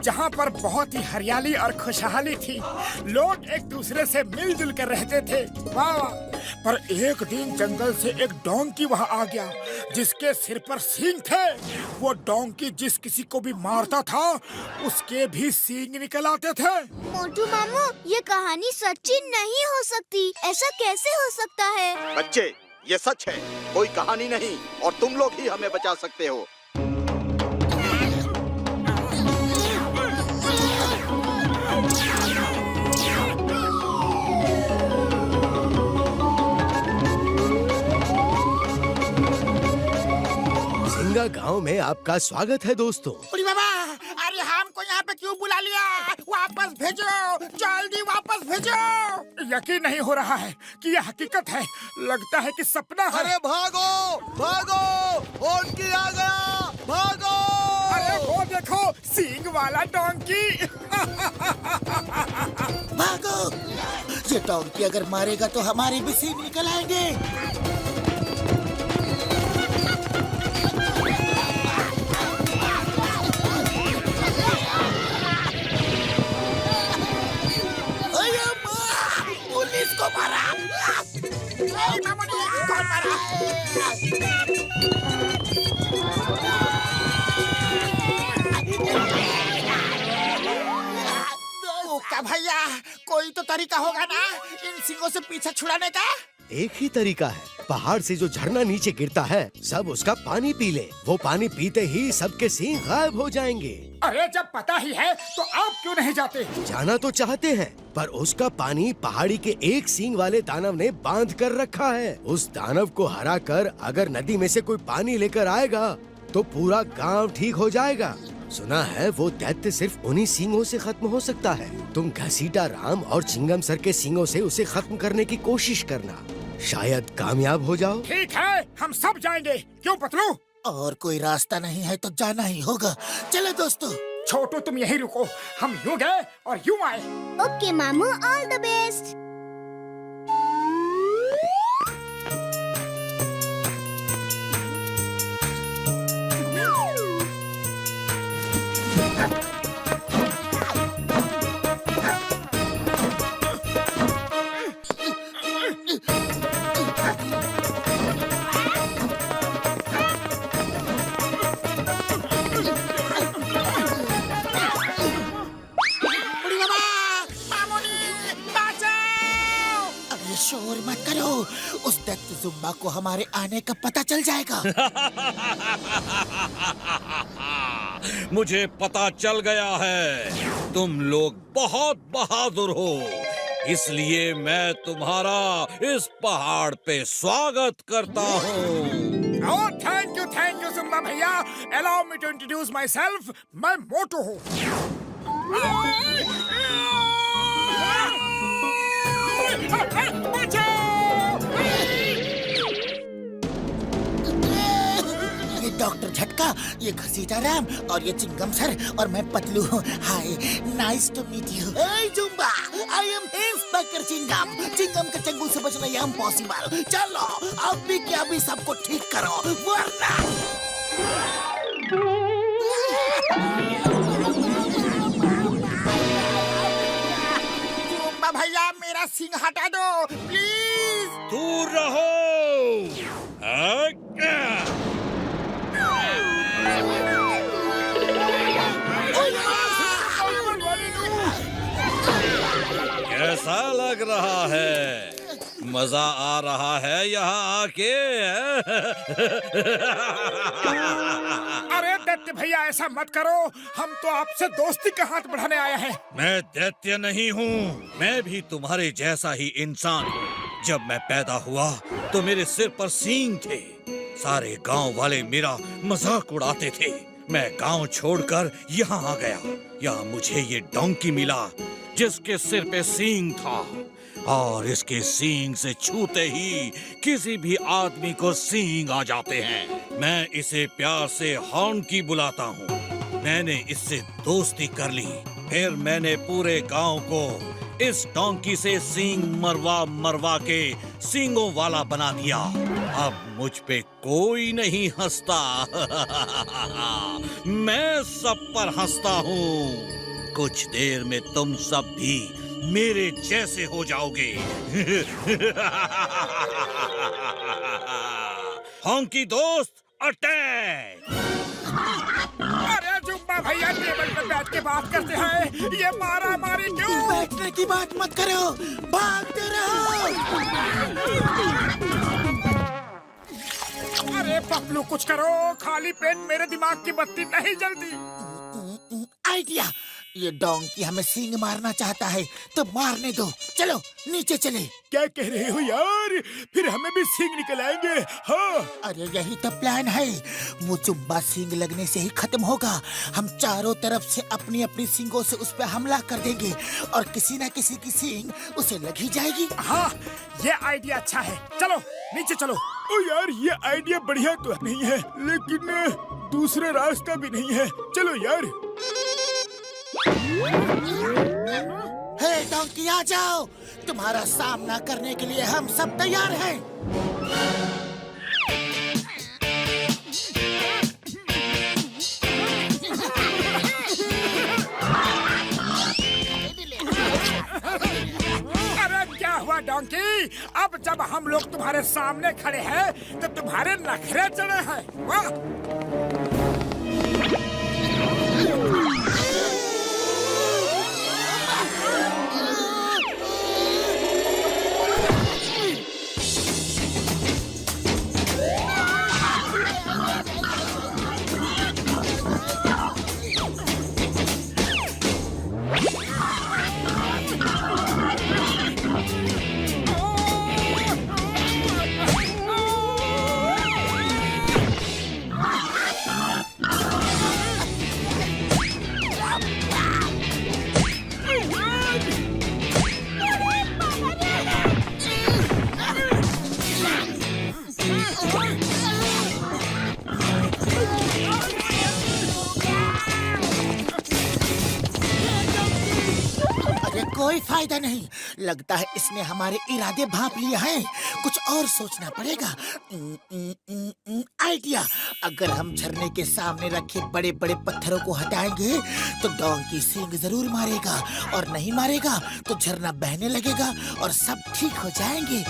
जहाँ पर बहुत ही हरियाली और खुशहाली थी। लोग एक दूसरे से मिलजुल कर रहते थे। वाह वाह। पर एक दिन जंगल से एक डोंकी वहाँ आ गया जिसके सिर पर सींग थे। वो डोंकी जिस किसी को भी मारता था उसके भी सींग निकल आते थे। मोटू मामू, ये कहानी सच्ची नहीं हो सकती। ऐसा कैसे हो सकता है? बच्चे, ये सच है, कोई कहानी नहीं, और तुम लोग ही हमें बचा सकते हो। सिंगा गांव में आपका स्वागत है दोस्तों। अरे बाबा, अरे हमको यहाँ पे क्यों बुला लिया? वापस भेजो, जल्दी वापस भेजो। यकीन नहीं हो रहा है कि यह हकीकत है। लगता है कि सपना है। अरे भागो भागो, डोंकी आ गया, भागो। अरे वो देखो, सींग वाला डोंकी। भागो, ये डोंकी अगर मारेगा तो हमारे भी सींग निकल आएंगे। पुलिस को मारा। कौन मारा? ओका भैया, कोई तो तरीका होगा ना इन सिंगों से पीछे छुड़ाने का? एक ही तरीका है, पहाड़ से जो झरना नीचे गिरता है सब उसका पानी पी ले। वो पानी पीते ही सबके सींग गायब हो जाएंगे। अरे जब पता ही है तो आप क्यों नहीं जाते? जाना तो चाहते हैं, पर उसका पानी पहाड़ी के एक सींग वाले दानव ने बांध कर रखा है। उस दानव को हरा कर अगर नदी में से कोई पानी लेकर आएगा तो पूरा गांव ठीक हो जाएगा। सुना है वो दैत्य सिर्फ उन्हीं सींगों से खत्म हो सकता है। तुम घसीटा राम और चिंगम सर के सींगों से उसे खत्म करने की कोशिश करना, शायद कामयाब हो जाओ। ठीक है, हम सब जाएंगे। क्यों पतलू? और कोई रास्ता नहीं है तो जाना ही होगा। चलो दोस्तों। छोटू तुम यहीं रुको, हम यूँ गए और यूँ आए। ओके मामू, ऑल द बेस्ट। शोर मत करो, उस दैत्य जुम्बा को हमारे आने का पता चल जाएगा। मुझे पता चल गया है, तुम लोग बहुत बहादुर हो, इसलिए मैं तुम्हारा इस पहाड़ पे स्वागत करता हूँ। Oh, thank you, जुम्बा भैया। Allow me to introduce myself. मैं मोटू हूँ। ये डॉक्टर झटका, ये घसीटा राम और ये चिंगम सर और मैं पतलू हूँ। Hi, nice to meet you. ए जुम्बा, I am inspector Chingum. Chingum के चंगुल से बचना ये इम्पॉसिबल। चलो अभी के अभी सबको ठीक करो, वरना जुम्बा भैया, मेरा सिंग हटा दो प्लीज। दूर रहो। कैसा लग रहा है? मजा आ रहा है यहाँ आके? अरे दैत्य भैया, ऐसा मत करो, हम तो आपसे दोस्ती का हाथ बढ़ाने आए हैं। मैं दैत्य नहीं हूँ, मैं भी तुम्हारे जैसा ही इंसान हूँ। जब मैं पैदा हुआ तो मेरे सिर पर सींग थे। सारे गांव वाले मेरा मजाक उड़ाते थे। मैं गांव छोड़कर यहाँ आ गया। यहाँ मुझे ये डोंकी मिला जिसके सिर पे सींग था, और इसके सींग से छूते ही किसी भी आदमी को सींग आ जाते हैं। मैं इसे प्यार से हॉर्नकी बुलाता हूँ। मैंने इससे दोस्ती कर ली, फिर मैंने पूरे गांव को इस डोंकी से सींग मरवा मरवा के सींगों वाला बना दिया। अब मुझ पे कोई नहीं हंसता। मैं सब पर हंसता हूँ। कुछ देर में तुम सब भी मेरे जैसे हो जाओगे। हॉन्की दोस्त अटैक! अरे जुम्बा भैया टेबल पर बैठ के बात करते हैं, ये मारा मारी क्यों? बैठने की बात मत करो, भागते रहो। अरे पपलू कुछ करो, खाली पेट मेरे दिमाग की बत्ती नहीं जलती। आइडिया, ये डोंकी हमें सींग मारना चाहता है तो मारने दो। चलो नीचे चले। क्या कह रहे हो यार? फिर हमें भी सींग निकल आएंगे। हाँ अरे यही तो प्लान है। वो जुम्बा सींग लगने से ही खत्म होगा। हम चारों तरफ से अपनी अपनी सींगों से उस पर हमला कर देंगे और किसी न किसी की सींग उसे लग ही जाएगी। हाँ, ये आइडिया अच्छा है। चलो नीचे चलो। ओ यार, ये आइडिया बढ़िया तो नहीं है, लेकिन दूसरा रास्ता भी नहीं है। चलो यार। हे डोंकी, आ जाओ। तुम्हारा सामना करने के लिए हम सब तैयार हैं। अरे क्या हुआ डोंकी? अब जब हम लोग तुम्हारे सामने खड़े हैं तो तुम्हारे नखरे चढ़े हैं। वाह! कोई फायदा नहीं। लगता है इसने हमारे इरादे भांप लिए हैं। कुछ और सोचना पड़ेगा। आइडिया, अगर हम झरने के सामने रखे बड़े बड़े पत्थरों को हटाएंगे तो डोंकी सींग जरूर मारेगा, और नहीं मारेगा तो झरना बहने लगेगा और सब ठीक हो जाएंगे।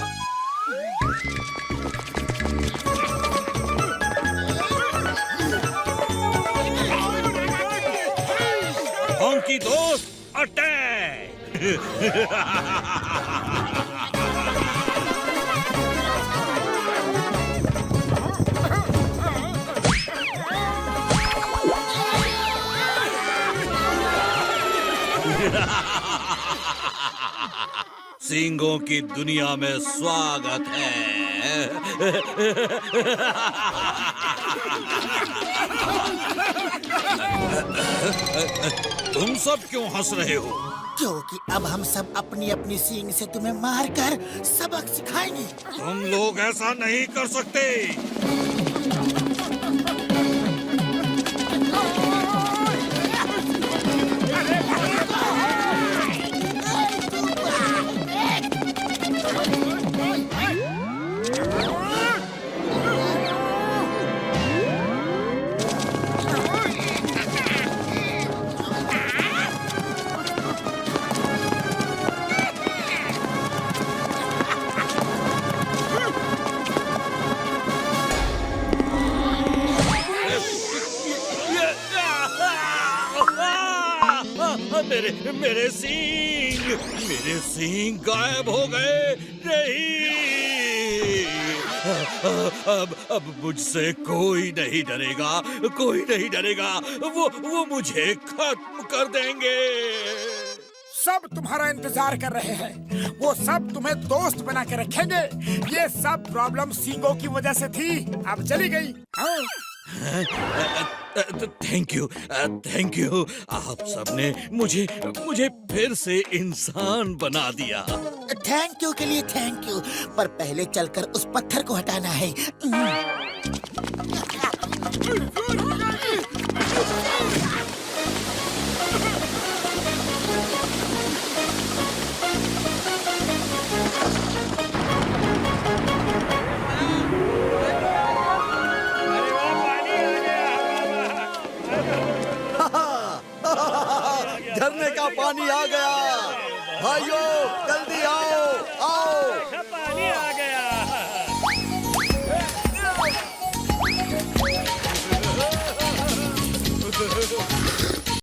हॉन्की दोस्त अटैक! सींगों की दुनिया में स्वागत है। तुम सब क्यों हंस रहे हो? क्योंकि अब हम सब अपनी अपनी सींग से तुम्हें मारकर सबक सिखाएंगे। तुम लोग ऐसा नहीं कर सकते। मेरे सींग गायब हो गए। नहीं, अब मुझसे कोई नहीं डरेगा, कोई नहीं डरेगा। वो मुझे खत्म कर देंगे। सब तुम्हारा इंतजार कर रहे हैं। वो सब तुम्हें दोस्त बना के रखेंगे। ये सब प्रॉब्लम सींगों की वजह से थी, अब चली गई। हाँ? Thank you. आप सबने मुझे फिर से इंसान बना दिया। थैंक यू के लिए थैंक यू, पर पहले चलकर उस पत्थर को हटाना है। झरने का पानी आ गया। भाइयों जल्दी आओ।